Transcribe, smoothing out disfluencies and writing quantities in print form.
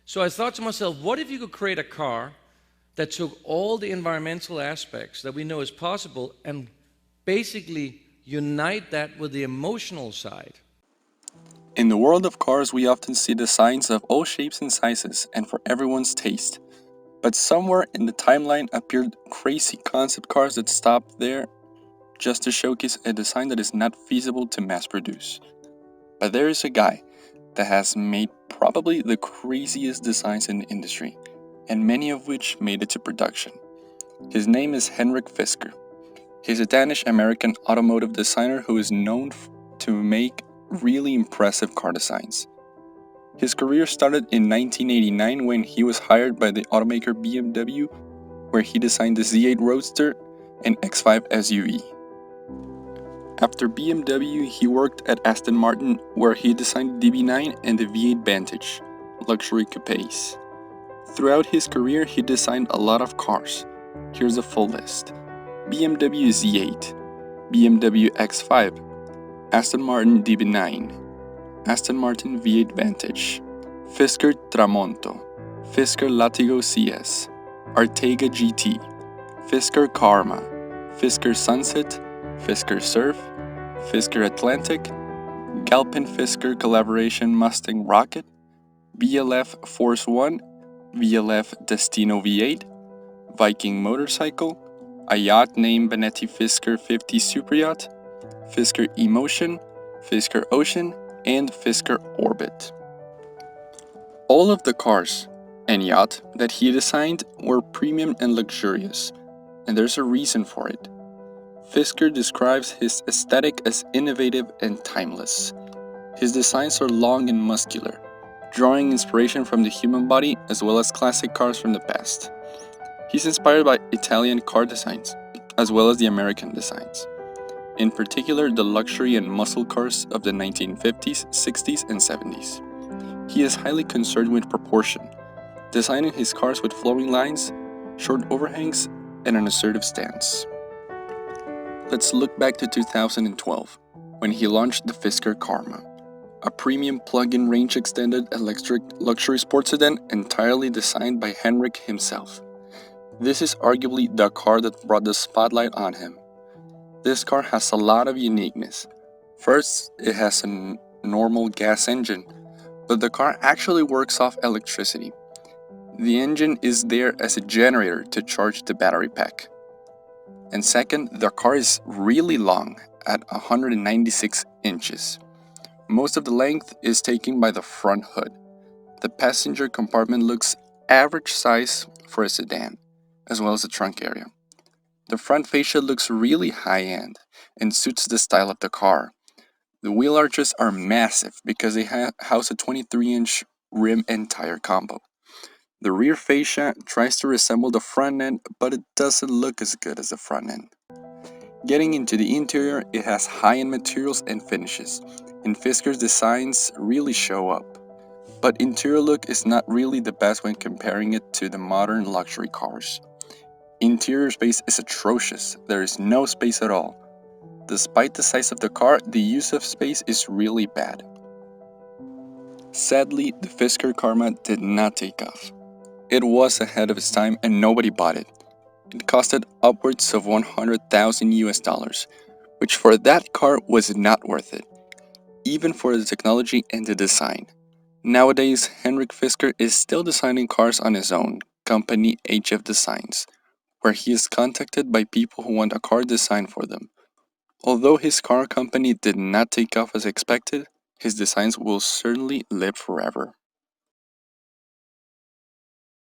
So I thought to myself, what if you could create a car that took all the environmental aspects that we know is possible and basically unite that with the emotional side? In the world of cars, we often see designs of all shapes and sizes and for everyone's taste. But somewhere in the timeline appeared crazy concept cars that stopped there just to showcase a design that is not feasible to mass produce. But there is a guy that has made probably the craziest designs in the industry, and many of which made it to production. His name is Henrik Fisker. He's a Danish American automotive designer who is known to make really impressive car designs. His career started in 1989 when he was hired by the automaker BMW, where he designed the Z8 Roadster and X5 SUV. After BMW, he worked at Aston Martin, where he designed the DB9 and the V8 Vantage, luxury coupes. Throughout his career, he designed a lot of cars. Here's a full list: BMW Z8, BMW X5, Aston Martin DB9, Aston Martin V8 Vantage, Fisker Tramonto, Fisker Latigo CS, Arteaga GT, Fisker Karma, Fisker Sunset, Fisker Surf, Fisker Atlantic, Galpin Fisker Collaboration Mustang Rocket, VLF Force One, VLF Destino V8, Viking Motorcycle, a yacht named Benetti Fisker 50 Super Yacht, Fisker Emotion, Fisker Ocean, and Fisker Orbit. All of the cars and yacht that he designed were premium and luxurious, and there's a reason for it. Fisker describes his aesthetic as innovative and timeless. His designs are long and muscular, drawing inspiration from the human body as well as classic cars from the past. He's inspired by Italian car designs, as well as the American designs, in particular the luxury and muscle cars of the 1950s, 60s, and 70s. He is highly concerned with proportion, designing his cars with flowing lines, short overhangs, and an assertive stance. Let's look back to 2012, when he launched the Fisker Karma, a premium plug-in range-extended electric luxury sports sedan entirely designed by Henrik himself. This is arguably the car that brought the spotlight on him. This car has a lot of uniqueness. First, it has a normal gas engine, but the car actually works off electricity. The engine is there as a generator to charge the battery pack. And second, the car is really long at 196 inches. Most of the length is taken by the front hood. The passenger compartment looks average size for a sedan, as well as the trunk area. The front fascia looks really high-end and suits the style of the car. The wheel arches are massive because they house a 23-inch rim and tire combo. The rear fascia tries to resemble the front end, but it doesn't look as good as the front end. Getting into the interior, it has high-end materials and finishes, and Fisker's designs really show up. But interior look is not really the best when comparing it to the modern luxury cars. Interior space is atrocious, there is no space at all. Despite the size of the car, the use of space is really bad. Sadly, the Fisker Karma did not take off. It was ahead of its time and nobody bought it. It costed upwards of 100,000 US dollars, which for that car was not worth it, even for the technology and the design. Nowadays, Henrik Fisker is still designing cars on his own company, HF Designs, where he is contacted by people who want a car designed for them. Although his car company did not take off as expected, his designs will certainly live forever.